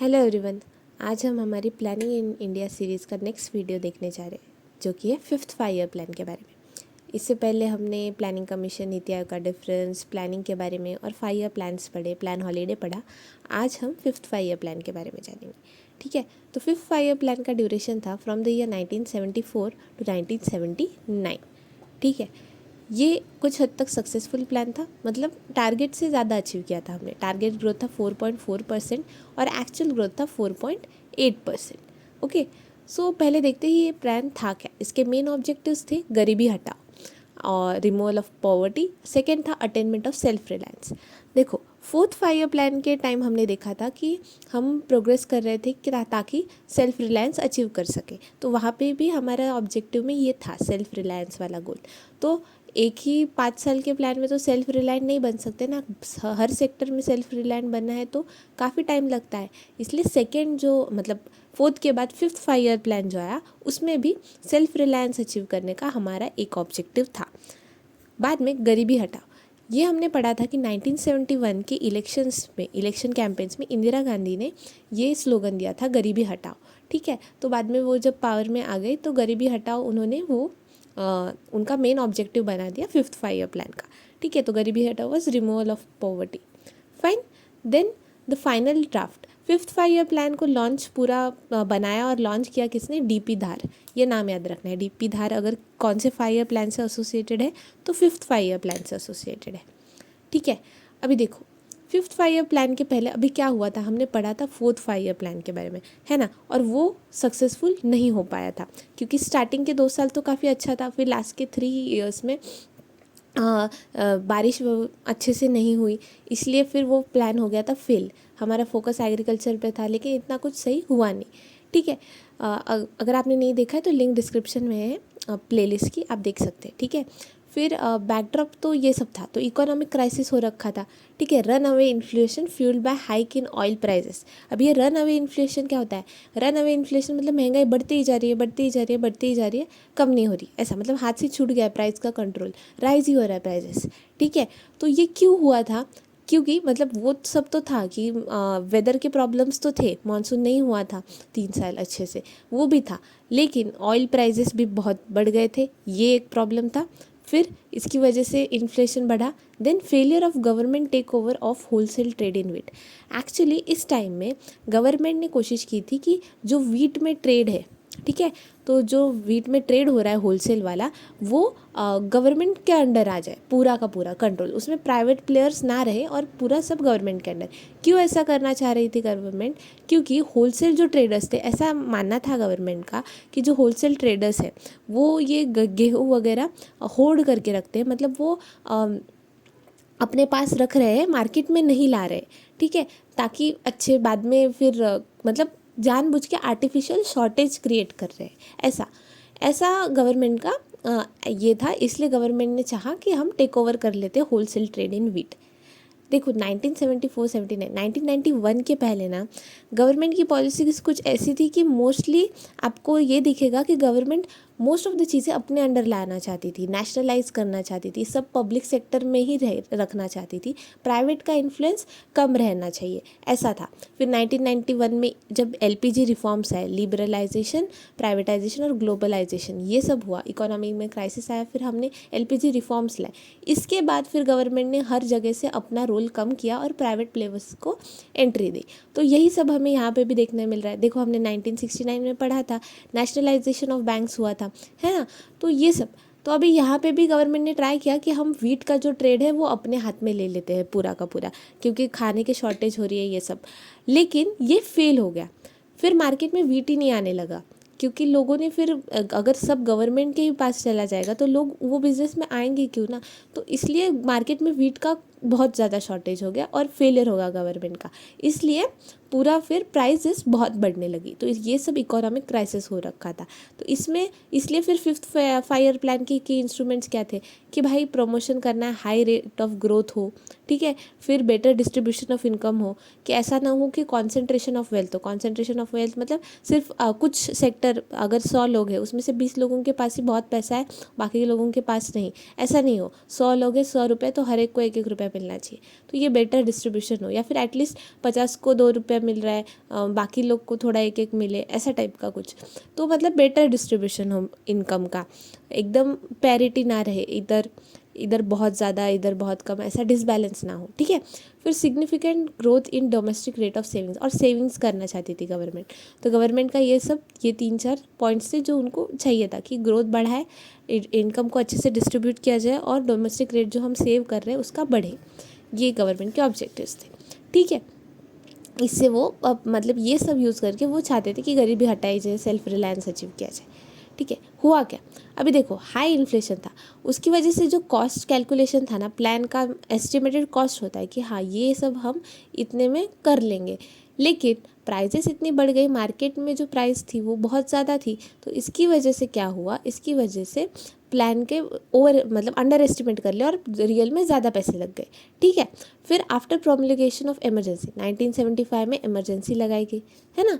Hello everyone. आज हम हमारी प्लानिंग इन इंडिया सीरीज़ का नेक्स्ट वीडियो देखने जा रहे हैं, जो कि है 5th 5 ईयर प्लान के बारे में। इससे पहले हमने प्लानिंग कमीशन, नीति आयोग का डिफरेंस, प्लानिंग के बारे में और 5 ईयर प्लान्स पढ़े, प्लान हॉलीडे पढ़ा। आज हम 5th 5 ईयर प्लान के बारे में जानेंगे। ठीक है, तो 5th 5 ईयर प्लान का ड्यूरेशन था फ्रॉम द ईयर 1974 टू 1979। ठीक है, ये कुछ हद तक सक्सेसफुल प्लान था, मतलब टारगेट से ज़्यादा अचीव किया था हमने। टारगेट ग्रोथ था 4.4% और एक्चुअल ग्रोथ था 4.8%। ओके, सो पहले देखते ही ये प्लान था क्या। इसके मेन ऑब्जेक्टिव्स थे गरीबी हटाओ और रिमूवल ऑफ पॉवर्टी। सेकेंड था अटेनमेंट ऑफ सेल्फ रिलायंस। देखो, 4th 5 ईयर प्लान के टाइम हमने देखा था कि हम प्रोग्रेस कर रहे थे कि ताकि सेल्फ रिलायंस अचीव कर सके, तो वहाँ पे भी हमारा ऑब्जेक्टिव में ये था सेल्फ रिलायंस वाला गोल। तो एक ही 5 साल के प्लान में तो सेल्फ रिलायंट नहीं बन सकते ना, हर सेक्टर में सेल्फ रिलायंट बनना है तो काफ़ी टाइम लगता है। इसलिए सेकेंड जो मतलब 4th के बाद 5th 5 ईयर प्लान जो आया, उसमें भी सेल्फ रिलायंस अचीव करने का हमारा एक ऑब्जेक्टिव था। बाद में गरीबी हटाओ, ये हमने पढ़ा था कि 1971 के इलेक्शन कैंपेन्स में इंदिरा गांधी ने ये स्लोगन दिया था, गरीबी हटाओ। ठीक है, तो बाद में वो जब पावर में आ गई तो गरीबी हटाओ उन्होंने वो उनका मेन ऑब्जेक्टिव बना दिया 5th 5 ईयर प्लान का। ठीक है, तो गरीबी हटाओ was removal of poverty. Fine, then the final draft 5th 5 year plan को लॉन्च पूरा बनाया और लॉन्च किया किसने? डीपी धार। ये नाम याद रखना है, डीपी धार अगर कौन से 5 ईयर प्लान से एसोसिएटेड है तो 5th 5 ईयर प्लान से एसोसिएटेड है। ठीक है, अभी देखो 5th 5 ईयर प्लान के पहले अभी क्या हुआ था, हमने पढ़ा था 4th 5 ईयर प्लान के बारे में, है ना। और वो सक्सेसफुल नहीं हो पाया था क्योंकि स्टार्टिंग के 2 साल तो काफ़ी अच्छा था, फिर लास्ट के 3 ईयर्स में बारिश अच्छे से नहीं हुई, इसलिए फिर वो प्लान हो गया था फेल। हमारा फोकस एग्रीकल्चर पे था लेकिन इतना कुछ सही हुआ नहीं। ठीक है, अगर आपने नहीं देखा है तो लिंक डिस्क्रिप्शन में है प्लेलिस्ट की, आप देख सकते हैं। ठीक है, फिर बैकड्रॉप तो ये सब था, तो इकोनॉमिक क्राइसिस हो रखा था। ठीक है, run away inflation fuelled by hike in oil prices. अब ये रन अवे इन्फ्लेशन क्या होता है? रन अवे इन्फ्लेशन मतलब महंगाई बढ़ती ही जा रही है, बढ़ती ही जा रही है, बढ़ती ही जा रही है, कम नहीं हो रही, ऐसा मतलब हाथ से छूट गया है प्राइस का कंट्रोल, राइज ही हो रहा है प्राइजेस। ठीक है, तो ये क्यों हुआ था? क्योंकि मतलब वो सब तो था कि वेदर के प्रॉब्लम्स तो थे, मानसून नहीं हुआ था 3 साल अच्छे से, वो भी था, लेकिन ऑयल प्राइजेस भी बहुत बढ़ गए थे, ये एक प्रॉब्लम था। फिर इसकी वजह से इन्फ्लेशन बढ़ा। Then failure of government take over of wholesale trade in wheat. Actually इस टाइम में गवर्नमेंट ने कोशिश की थी कि जो वीट में ट्रेड है, ठीक है, तो जो वीट में ट्रेड हो रहा है होलसेल वाला, वो गवर्नमेंट के अंडर आ जाए, पूरा का पूरा कंट्रोल, उसमें प्राइवेट प्लेयर्स ना रहे और पूरा सब गवर्नमेंट के अंडर। क्यों ऐसा करना चाह रही थी गवर्नमेंट? क्योंकि होलसेल जो ट्रेडर्स थे, ऐसा मानना था गवर्नमेंट का कि जो होलसेल ट्रेडर्स हैं वो ये गेहूँ वगैरह होल्ड करके रखते हैं, मतलब वो अपने पास रख रहे हैं, मार्केट में नहीं ला रहे। ठीक है, ताकि अच्छे बाद में फिर मतलब जानबूझ के आर्टिफिशियल शॉर्टेज क्रिएट कर रहे हैं, ऐसा ऐसा गवर्नमेंट का ये था। इसलिए गवर्नमेंट ने चाहा कि हम टेक ओवर कर लेते होलसेल ट्रेड इन वीट। देखो 1974-79 1991 के पहले ना गवर्नमेंट की पॉलिसीज कुछ ऐसी थी कि मोस्टली आपको ये दिखेगा कि गवर्नमेंट मोस्ट ऑफ द चीज़ें अपने अंडर लाना चाहती थी, नेशनलाइज करना चाहती थी, सब पब्लिक सेक्टर में ही रखना चाहती थी, प्राइवेट का इन्फ्लुएंस कम रहना चाहिए, ऐसा था। फिर 1991 में जब एलपीजी रिफॉर्म्स आए, लिबरलाइजेशन, प्राइवेटाइजेशन और ग्लोबलाइजेशन, ये सब हुआ, इकोनॉमी में क्राइसिस आया, फिर हमने एलपीजी रिफॉर्म्स लाए। इसके बाद फिर गवर्नमेंट ने हर जगह से अपना रोल कम किया और प्राइवेट प्लेयर्स को एंट्री दी। तो यही सब हमें यहाँ पे भी देखने मिल रहा है। देखो हमने 1969 में पढ़ा था, नेशनलाइजेशन ऑफ बैंक्स हुआ था, है ना। तो ये सब, तो अभी यहाँ पे भी गवर्नमेंट ने ट्राई किया कि हम वीट का जो ट्रेड है वो अपने हाथ में ले लेते हैं पूरा का पूरा, क्योंकि खाने की शॉर्टेज हो रही है ये सब, लेकिन ये फेल हो गया। फिर मार्केट में वीट ही नहीं आने लगा, क्योंकि लोगों ने फिर अगर सब गवर्नमेंट के ही पास चला जाएगा तो लोग वो बिज़नेस में आएंगे क्यों ना। तो इसलिए मार्केट में वीट का बहुत ज़्यादा शॉर्टेज हो गया और फेलियर होगा गवर्नमेंट का, इसलिए पूरा फिर प्राइसेस बहुत बढ़ने लगी। तो ये सब इकोनॉमिक क्राइसिस हो रखा था। तो इसमें इसलिए फिर 5th 5 ईयर प्लान के इंस्ट्रूमेंट्स क्या थे कि भाई प्रमोशन करना है, हाई रेट ऑफ ग्रोथ हो, ठीक है, फिर बेटर डिस्ट्रीब्यूशन ऑफ इनकम हो, कि ऐसा ना हो कि कॉन्सेंट्रेशन ऑफ वेल्थ हो। कॉन्सेंट्रेशन ऑफ वेल्थ मतलब सिर्फ कुछ सेक्टर, अगर 100 लोग हैं उसमें से 20 लोगों के पास ही बहुत पैसा है, बाकी के लोगों के पास नहीं, ऐसा नहीं हो। 100 लोग हैं, 100 रुपये, तो हर एक को 1-1 रुपये मिलना चाहिए, तो ये बेटर डिस्ट्रीब्यूशन हो, या फिर एटलीस्ट 50 को 2 रुपये मिल रहा है, बाकी लोग को थोड़ा एक एक मिले, ऐसा टाइप का कुछ। तो मतलब बेटर डिस्ट्रीब्यूशन हो इनकम का, एकदम पैरिटी ना रहे, इधर इधर बहुत ज़्यादा इधर बहुत कम, ऐसा डिसबैलेंस ना हो, ठीक है। फिर significant growth in domestic rate of savings, और सेविंग्स करना चाहती थी गवर्नमेंट। तो गवर्नमेंट का ये 3-4 पॉइंट्स थे जो उनको चाहिए था कि ग्रोथ बढ़ाए, इनकम को अच्छे से डिस्ट्रीब्यूट किया जाए, और डोमेस्टिक रेट जो हम सेव कर रहे हैं उसका बढ़े। ये गवर्नमेंट के ऑब्जेक्टिव्स थे, ठीक है। इससे वो मतलब ये सब यूज़ करके वो चाहते थे कि गरीबी हटाई जाए, सेल्फ रिलायंस अचीव किया जाए, ठीक है। हुआ क्या, अभी देखो हाई इन्फ्लेशन था, उसकी वजह से जो कॉस्ट कैलकुलेशन था ना, प्लान का एस्टिमेटेड कॉस्ट होता है कि हाँ ये सब हम इतने में कर लेंगे, लेकिन प्राइजेस इतनी बढ़ गई, मार्केट में जो प्राइस थी वो बहुत ज़्यादा थी। तो इसकी वजह से क्या हुआ, इसकी वजह से प्लान के ओवर मतलब अंडर एस्टिमेट कर लिया, और रियल में ज़्यादा पैसे लग गए, ठीक है। फिर आफ्टर प्रोमलगेशन ऑफ इमरजेंसी 1975 में इमरजेंसी लगाई गई, है ना,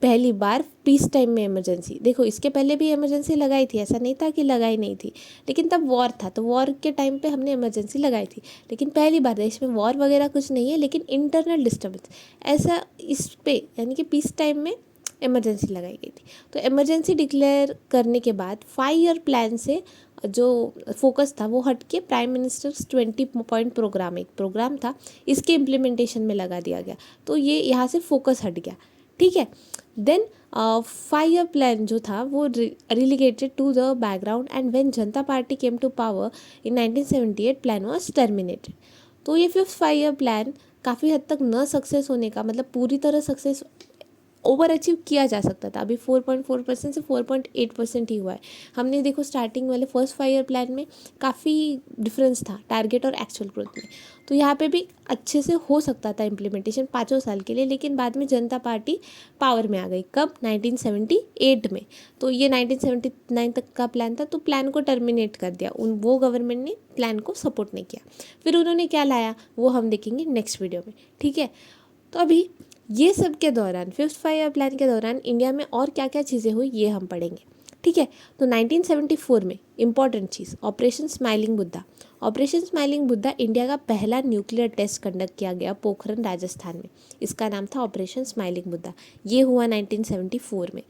पहली बार पीस टाइम में इमरजेंसी। देखो इसके पहले भी इमरजेंसी लगाई थी, ऐसा नहीं था कि लगाई नहीं थी, लेकिन तब वॉर था, तो वॉर के टाइम पे हमने इमरजेंसी लगाई थी। लेकिन पहली बार, देश में वॉर वगैरह कुछ नहीं है, लेकिन इंटरनल डिस्टर्बेंस ऐसा इस पे, यानी कि पीस टाइम में इमरजेंसी लगाई गई थी। तो इमरजेंसी डिक्लेयर करने के बाद 5 ईयर प्लान से जो फोकस था वो हट के प्राइम मिनिस्टर्स 20 पॉइंट प्रोग्राम, एक प्रोग्राम था, इसके इम्प्लीमेंटेशन में लगा दिया गया। तो ये यहाँ से फोकस हट गया, ठीक है। देन 5 ईयर प्लान जो था वो relegated to the background, and when Janata Party came to power in 1978 plan was terminated. तो ये 5th ईयर प्लान काफ़ी हद तक न सक्सेस होने का, मतलब पूरी तरह सक्सेस ओवर अचीव किया जा सकता था, अभी 4.4% से 4.8% ही हुआ है। हमने देखो स्टार्टिंग वाले फर्स्ट 5 ईयर प्लान में काफ़ी डिफरेंस था टारगेट और एक्चुअल ग्रोथ में। तो यहाँ पे भी अच्छे से हो सकता था इम्प्लीमेंटेशन 5 साल के लिए, लेकिन बाद में जनता पार्टी पावर में आ गई, कब, 1978 में। तो ये 1979 तक का प्लान था, तो प्लान को टर्मिनेट कर दिया, वो गवर्नमेंट ने प्लान को सपोर्ट नहीं किया। फिर उन्होंने क्या लाया वो हम देखेंगे नेक्स्ट वीडियो में, ठीक है। तो अभी ये सब के दौरान 5th 5 ईयर प्लान के दौरान इंडिया में और क्या क्या चीज़ें हुई ये हम पढ़ेंगे, ठीक है। तो 1974 में इम्पॉर्टेंट चीज़, Operation Smiling Buddha. Operation Smiling Buddha India का पहला न्यूक्लियर टेस्ट कंडक्ट किया गया पोखरन राजस्थान में, इसका नाम था ऑपरेशन स्माइलिंग बुद्धा, ये हुआ 1974 में।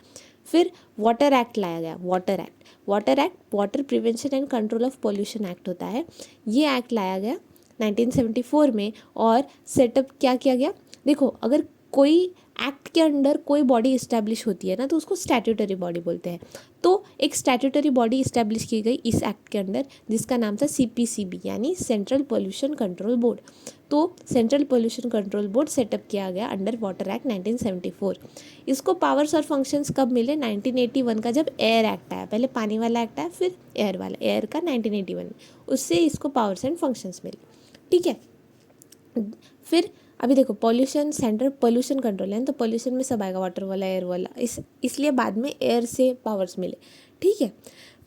फिर वाटर एक्ट लाया गया, water act water prevention and control of pollution act होता है, ये एक्ट लाया गया 1974 में। और सेटअप क्या किया गया, देखो अगर कोई एक्ट के अंडर कोई बॉडी इस्टेब्लिश होती है ना, तो उसको स्टैट्यूटरी बॉडी बोलते हैं। तो एक स्टैट्यूटरी बॉडी इस्टेब्लिश की गई इस एक्ट के अंडर, जिसका नाम था CPCB, यानी सेंट्रल पोल्यूशन कंट्रोल बोर्ड। तो central pollution control board setup किया गया अंडर वाटर एक्ट 1974। इसको पावर्स और फंक्शंस कब मिले, 1981 का जब एयर एक्ट आया, पहले पानी वाला एक्ट आया फिर एयर वाला, एयर का 1981 में, उससे इसको पावर्स एंड फंक्शंस मिले, ठीक है। फिर अभी देखो पॉल्यूशन सेंटर पोल्यूशन कंट्रोल है, तो पोल्यूशन में सब आएगा, वाटर वाला, एयर वाला, इसलिए बाद में एयर से पावर्स मिले, ठीक है।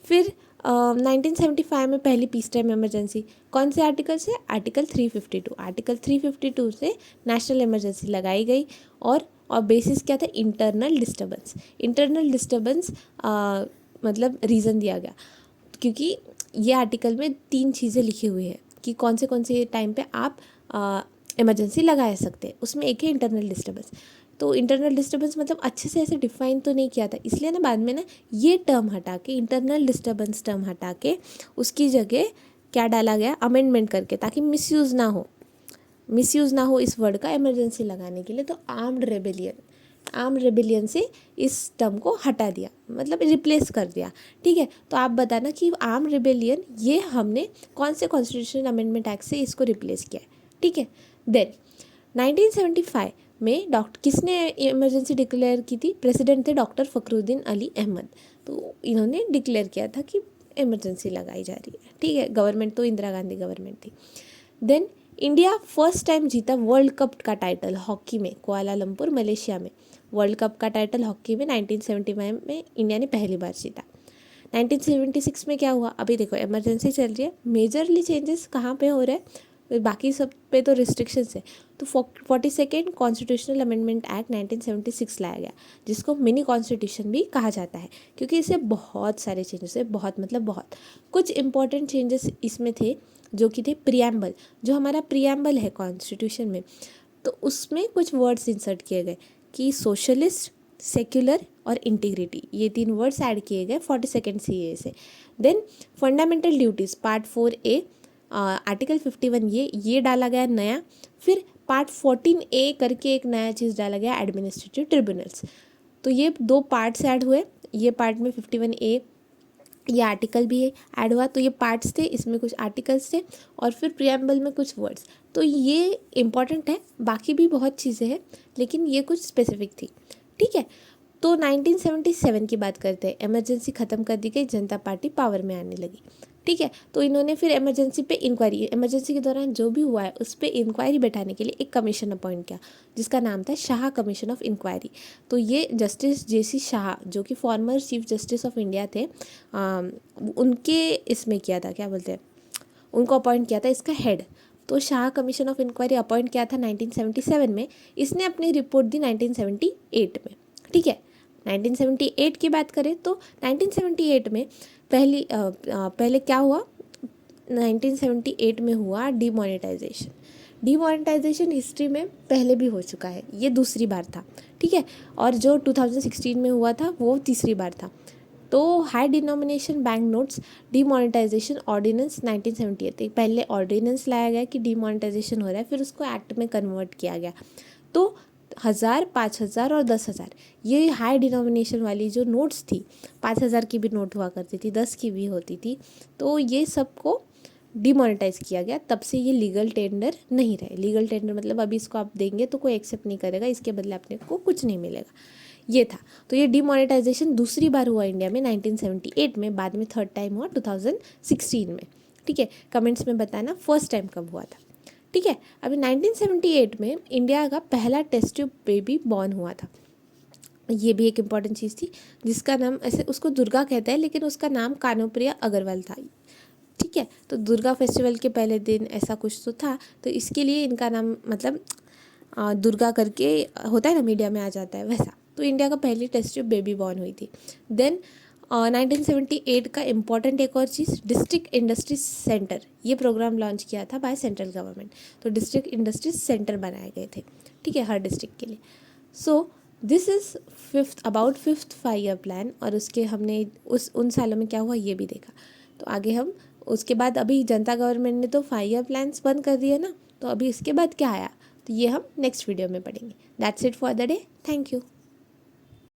फिर 1975 में पहली पीस टाइम इमरजेंसी, कौन से आर्टिकल से, आर्टिकल 352, आर्टिकल 352 से नेशनल इमरजेंसी लगाई गई। और बेसिस क्या था, इंटरनल डिस्टर्बेंस मतलब रीज़न दिया गया, क्योंकि ये आर्टिकल में 3 चीज़ें लिखी हुई है कि कौन से टाइम पे आप इमरजेंसी लगा सकते हैं, उसमें एक है इंटरनल डिस्टर्बेंस। तो इंटरनल डिस्टर्बेंस मतलब अच्छे से ऐसे डिफाइन तो नहीं किया था, इसलिए ना बाद में ना ये टर्म हटा के, इंटरनल डिस्टर्बेंस टर्म हटा के उसकी जगह क्या डाला गया, अमेंडमेंट करके, ताकि मिसयूज़ ना हो इस वर्ड का इमरजेंसी लगाने के लिए। तो आर्म्ड रेबेलियन से इस टर्म को हटा दिया, मतलब रिप्लेस कर दिया, ठीक है। तो आप बताना कि आर्म्ड रेबेलियन ये हमने कौन से कॉन्स्टिट्यूशनल अमेंडमेंट एक्ट से इसको रिप्लेस किया है, ठीक है। देन 1975 में किसने इमरजेंसी डिक्लेयर की थी, प्रेसिडेंट थे डॉक्टर फखरुद्दीन अली अहमद। तो इन्होंने डिक्लेयर किया था कि इमरजेंसी लगाई जा रही है, ठीक है। गवर्नमेंट तो इंदिरा गांधी गवर्नमेंट थी। देन इंडिया फर्स्ट टाइम जीता वर्ल्ड कप का टाइटल हॉकी में, कुआलालंपुर मलेशिया में। वर्ल्ड कप का टाइटल हॉकी में 1975 में इंडिया ने पहली बार जीता। 1976 में क्या हुआ, अभी देखो इमरजेंसी चल रही है, मेजरली चेंजेस कहाँ पे हो रहे हैं, बाकी सब पे तो रिस्ट्रिक्शंस है। तो 42nd कॉन्स्टिट्यूशनल अमेंडमेंट एक्ट 1976 लाया गया, जिसको मिनी कॉन्स्टिट्यूशन भी कहा जाता है, क्योंकि इससे बहुत सारे चेंजेस है, बहुत मतलब बहुत कुछ इंपॉर्टेंट चेंजेस इसमें थे। जो कि थे प्रियम्बल। जो हमारा प्रियम्बल है कॉन्स्टिट्यूशन में, तो उसमें कुछ वर्ड्स इंसर्ट किए गए कि सोशलिस्ट, सेक्युलर और इंटीग्रिटी, ये 3 वर्ड्स ऐड किए गए 42nd CAA से। Then fundamental duties part 4A article 51 ये डाला गया नया। फिर पार्ट 14A करके एक नया चीज़ डाला गया, एडमिनिस्ट्रेटिव ट्रिब्यूनल्स। तो ये 2 पार्ट्स ऐड हुए। ये पार्ट में 51A ये आर्टिकल भी ऐड हुआ, तो ये पार्ट्स थे, इसमें कुछ आर्टिकल्स थे और फिर प्रियम्बल में कुछ वर्ड्स। तो ये इम्पॉर्टेंट है, बाकी भी बहुत चीज़ें हैं लेकिन ये कुछ स्पेसिफिक थी। ठीक है, तो 1977 की बात करते हैं। इमरजेंसी ख़त्म कर दी गई, जनता पार्टी पावर में आने लगी। ठीक है, तो इन्होंने फिर इमरजेंसी पे इंक्वायरी, इमरजेंसी के दौरान जो भी हुआ है उस पर इंक्वायरी बैठाने के लिए एक कमीशन अपॉइंट किया जिसका नाम था शाह कमीशन ऑफ इंक्वायरी। तो ये जस्टिस JC शाह जो कि former chief justice of India थे, उनके इसमें किया था, क्या बोलते हैं, उनको अपॉइंट किया था इसका हेड। तो Shah commission of inquiry appoint किया था 1977 में। इसने अपनी रिपोर्ट दी 1978 में। ठीक है, 1978 की बात करें तो 1978 में पहले क्या हुआ, 1978 में हुआ डीमोनेटाइजेशन। डीमोनेटाइजेशन हिस्ट्री में पहले भी हो चुका है, ये दूसरी बार था। ठीक है, और जो 2016 में हुआ था वो तीसरी बार था। तो high denomination bank notes demonetisation ordinance 1978, पहले ऑर्डिनेंस लाया गया कि डीमोनेटाइजेशन हो रहा है, फिर उसको एक्ट में कन्वर्ट किया गया। तो 1000, 5000 और 10,000 ये हाई डिनोमिनेशन वाली जो नोट्स थी, 5000 की भी नोट हुआ करती थी, 10 की भी होती थी, तो ये सबको डिमोनेटाइज किया गया। तब से ये लीगल टेंडर नहीं रहे। लीगल टेंडर मतलब अभी इसको आप देंगे तो कोई एक्सेप्ट नहीं करेगा, इसके बदले अपने को कुछ नहीं मिलेगा, ये था। तो ये डिमोनेटाइजेशन दूसरी बार हुआ इंडिया में 1978 में, बाद में थर्ड टाइम हुआ 2016 में। ठीक है, कमेंट्स में बताना फर्स्ट टाइम कब हुआ था। ठीक है, अभी 1978 में इंडिया का पहला टेस्ट ट्यूब बेबी बॉर्न हुआ था। ये भी एक इम्पॉर्टेंट चीज़ थी, जिसका नाम, ऐसे उसको दुर्गा कहते हैं लेकिन उसका नाम कानुप्रिया अग्रवाल था। ठीक है, तो दुर्गा फेस्टिवल के पहले दिन ऐसा कुछ तो था, तो इसके लिए इनका नाम मतलब दुर्गा करके होता है ना, मीडिया में आ जाता है वैसा। तो इंडिया का पहली टेस्ट ट्यूब बेबी बॉर्न हुई थी। देन 1978 का इम्पॉर्टेंट एक और चीज़, डिस्ट्रिक्ट इंडस्ट्रीज सेंटर, ये प्रोग्राम लॉन्च किया था बाय सेंट्रल गवर्नमेंट। तो डिस्ट्रिक्ट इंडस्ट्रीज सेंटर बनाए गए थे, ठीक है, हर डिस्ट्रिक्ट के लिए। So this is about fifth 5 year plan. और उसके हमने उन सालों में क्या हुआ ये भी देखा। तो आगे हम उसके बाद, अभी जनता गवर्नमेंट ने तो 5 ईयर प्लान्स बंद कर दिए ना, तो अभी इसके बाद क्या आया तो ये हम नेक्स्ट वीडियो में पढ़ेंगे। That's it for the day, thank you.